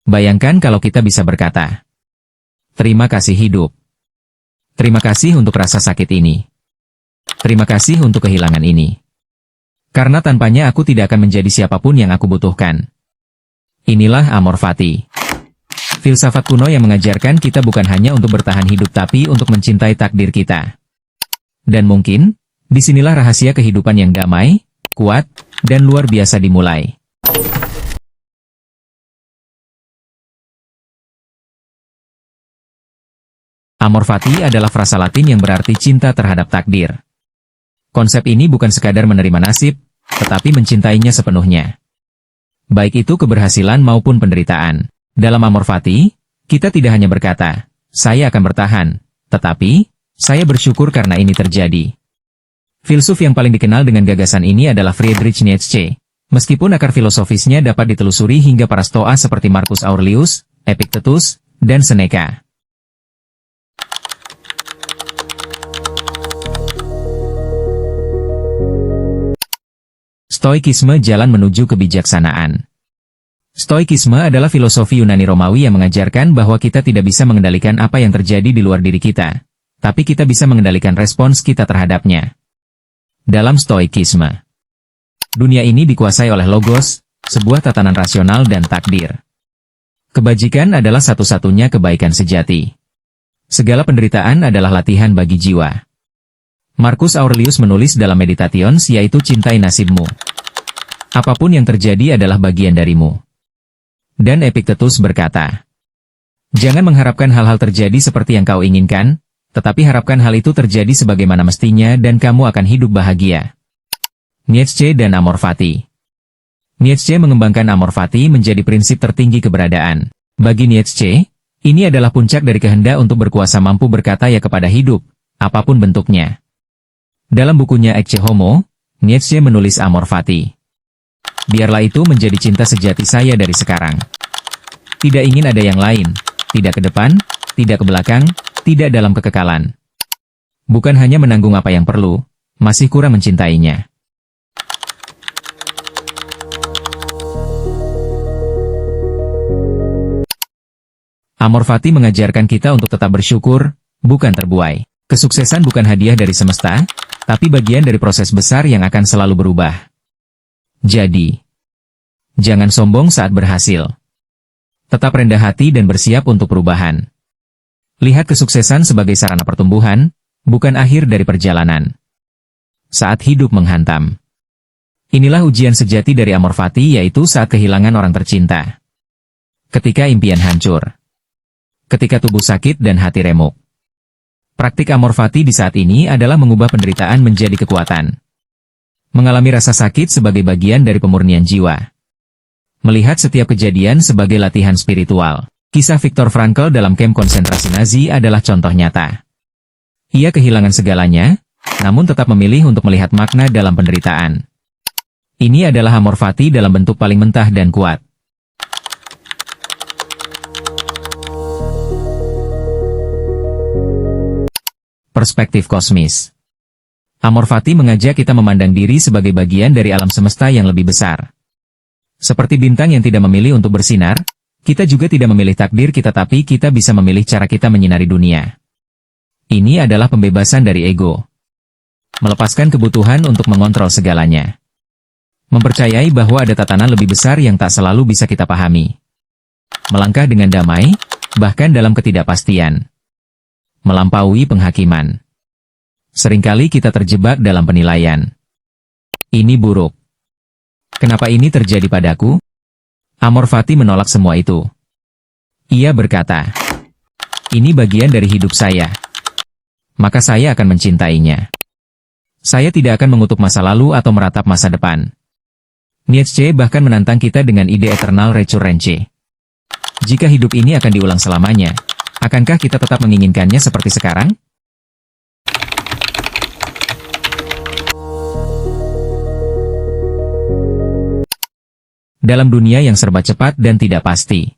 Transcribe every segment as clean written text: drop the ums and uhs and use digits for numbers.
Bayangkan kalau kita bisa berkata, terima kasih hidup. Terima kasih untuk rasa sakit ini. Terima kasih untuk kehilangan ini. Karena tanpanya aku tidak akan menjadi siapapun yang aku butuhkan. Inilah amor fati. Filsafat kuno yang mengajarkan kita bukan hanya untuk bertahan hidup tapi untuk mencintai takdir kita. Dan mungkin, disinilah rahasia kehidupan yang damai, kuat, dan luar biasa dimulai. Amor fati adalah frasa Latin yang berarti cinta terhadap takdir. Konsep ini bukan sekadar menerima nasib, tetapi mencintainya sepenuhnya. Baik itu keberhasilan maupun penderitaan. Dalam amor fati, kita tidak hanya berkata, saya akan bertahan, tetapi, saya bersyukur karena ini terjadi. Filsuf yang paling dikenal dengan gagasan ini adalah Friedrich Nietzsche. Meskipun akar filosofisnya dapat ditelusuri hingga para stoa seperti Marcus Aurelius, Epictetus, dan Seneca. Stoikisme jalan menuju kebijaksanaan. Stoikisme adalah filosofi Yunani Romawi yang mengajarkan bahwa kita tidak bisa mengendalikan apa yang terjadi di luar diri kita, tapi kita bisa mengendalikan respons kita terhadapnya. Dalam Stoikisme, dunia ini dikuasai oleh logos, sebuah tatanan rasional dan takdir. Kebajikan adalah satu-satunya kebaikan sejati. Segala penderitaan adalah latihan bagi jiwa. Marcus Aurelius menulis dalam Meditations yaitu cintai nasibmu. Apapun yang terjadi adalah bagian darimu. Dan Epictetus berkata, jangan mengharapkan hal-hal terjadi seperti yang kau inginkan, tetapi harapkan hal itu terjadi sebagaimana mestinya dan kamu akan hidup bahagia. Nietzsche dan amor fati. Nietzsche mengembangkan amor fati menjadi prinsip tertinggi keberadaan. Bagi Nietzsche, ini adalah puncak dari kehendak untuk berkuasa mampu berkata ya kepada hidup, apapun bentuknya. Dalam bukunya Ecce Homo, Nietzsche menulis amor fati. Biarlah itu menjadi cinta sejati saya dari sekarang. Tidak ingin ada yang lain, tidak ke depan, tidak ke belakang, tidak dalam kekekalan. Bukan hanya menanggung apa yang perlu, masih kurang mencintainya. Amor fati mengajarkan kita untuk tetap bersyukur, bukan terbuai. Kesuksesan bukan hadiah dari semesta, tapi bagian dari proses besar yang akan selalu berubah. Jadi, jangan sombong saat berhasil. Tetap rendah hati dan bersiap untuk perubahan. Lihat kesuksesan sebagai sarana pertumbuhan, bukan akhir dari perjalanan. Saat hidup menghantam. Inilah ujian sejati dari amor fati yaitu saat kehilangan orang tercinta. Ketika impian hancur. Ketika tubuh sakit dan hati remuk. Praktik amor fati di saat ini adalah mengubah penderitaan menjadi kekuatan. Mengalami rasa sakit sebagai bagian dari pemurnian jiwa. Melihat setiap kejadian sebagai latihan spiritual. Kisah Viktor Frankl dalam kamp konsentrasi Nazi adalah contoh nyata. Ia kehilangan segalanya, namun tetap memilih untuk melihat makna dalam penderitaan. Ini adalah amor fati dalam bentuk paling mentah dan kuat. Perspektif kosmis. Amor fati mengajak kita memandang diri sebagai bagian dari alam semesta yang lebih besar. Seperti bintang yang tidak memilih untuk bersinar, kita juga tidak memilih takdir kita tapi kita bisa memilih cara kita menyinari dunia. Ini adalah pembebasan dari ego. Melepaskan kebutuhan untuk mengontrol segalanya. Mempercayai bahwa ada tatanan lebih besar yang tak selalu bisa kita pahami. Melangkah dengan damai, bahkan dalam ketidakpastian. Melampaui penghakiman. Seringkali kita terjebak dalam penilaian. Ini buruk. Kenapa ini terjadi padaku? Amor fati menolak semua itu. Ia berkata, ini bagian dari hidup saya. Maka saya akan mencintainya. Saya tidak akan mengutuk masa lalu atau meratap masa depan. Nietzsche bahkan menantang kita dengan ide eternal recurrence. Jika hidup ini akan diulang selamanya, akankah kita tetap menginginkannya seperti sekarang? Dalam dunia yang serba cepat dan tidak pasti,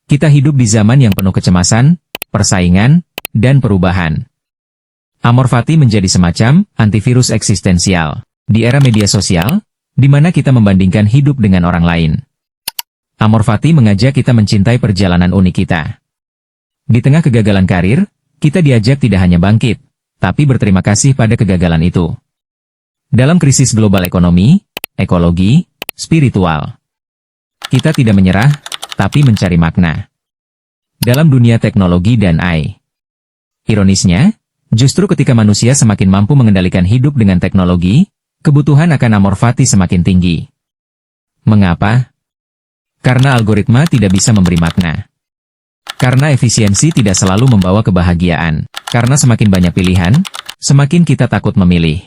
kita hidup di zaman yang penuh kecemasan, persaingan, dan perubahan. Amor fati menjadi semacam antivirus eksistensial di era media sosial, di mana kita membandingkan hidup dengan orang lain. Amor Fati mengajak kita mencintai perjalanan unik kita. Di tengah kegagalan karir, kita diajak tidak hanya bangkit, tapi berterima kasih pada kegagalan itu. Dalam krisis global ekonomi, ekologi, spiritual, kita tidak menyerah, tapi mencari makna. Dalam dunia teknologi dan AI. Ironisnya, justru ketika manusia semakin mampu mengendalikan hidup dengan teknologi, kebutuhan akan Amor Fati semakin tinggi. Mengapa? Karena algoritma tidak bisa memberi makna. Karena efisiensi tidak selalu membawa kebahagiaan. Karena semakin banyak pilihan, semakin kita takut memilih.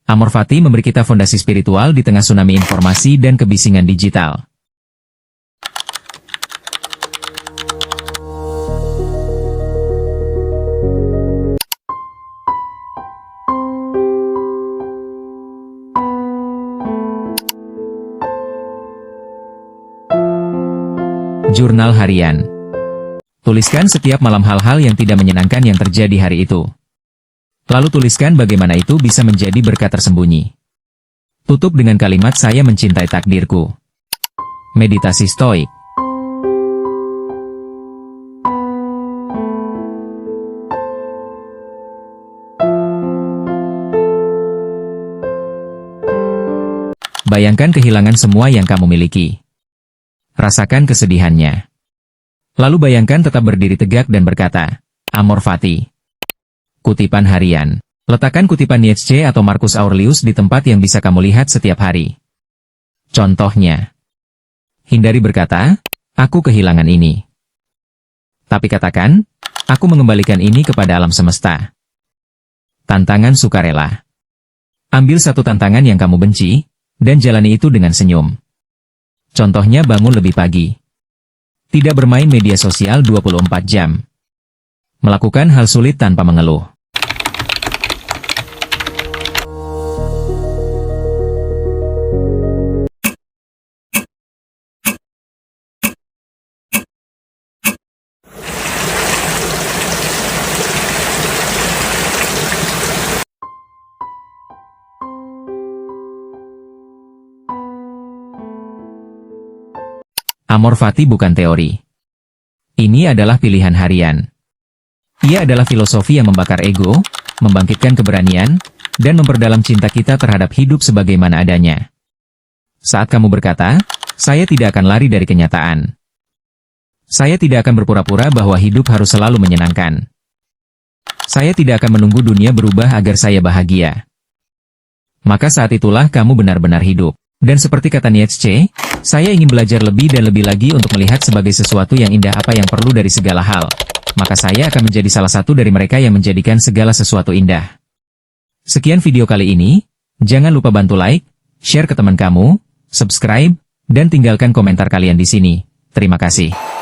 Amor Fati memberi kita fondasi spiritual di tengah tsunami informasi dan kebisingan digital. Jurnal harian. Tuliskan setiap malam hal-hal yang tidak menyenangkan yang terjadi hari itu. Lalu tuliskan bagaimana itu bisa menjadi berkat tersembunyi. Tutup dengan kalimat saya mencintai takdirku. Meditasi stoik. Bayangkan kehilangan semua yang kamu miliki. Rasakan kesedihannya. Lalu bayangkan tetap berdiri tegak dan berkata, Amor Fati. Kutipan harian. Letakkan kutipan Nietzsche atau Marcus Aurelius di tempat yang bisa kamu lihat setiap hari. Contohnya. Hindari berkata, aku kehilangan ini. Tapi katakan, aku mengembalikan ini kepada alam semesta. Tantangan sukarela. Ambil satu tantangan yang kamu benci, dan jalani itu dengan senyum. Contohnya bangun lebih pagi. Tidak bermain media sosial 24 jam. Melakukan hal sulit tanpa mengeluh. Amor Fati bukan teori. Ini adalah pilihan harian. Ia adalah filosofi yang membakar ego, membangkitkan keberanian, dan memperdalam cinta kita terhadap hidup sebagaimana adanya. Saat kamu berkata, saya tidak akan lari dari kenyataan. Saya tidak akan berpura-pura bahwa hidup harus selalu menyenangkan. Saya tidak akan menunggu dunia berubah agar saya bahagia. Maka saat itulah kamu benar-benar hidup. Dan seperti kata Nietzsche, saya ingin belajar lebih dan lebih lagi untuk melihat sebagai sesuatu yang indah apa yang perlu dari segala hal. Maka saya akan menjadi salah satu dari mereka yang menjadikan segala sesuatu indah. Sekian video kali ini, jangan lupa bantu like, share ke teman kamu, subscribe, dan tinggalkan komentar kalian di sini. Terima kasih.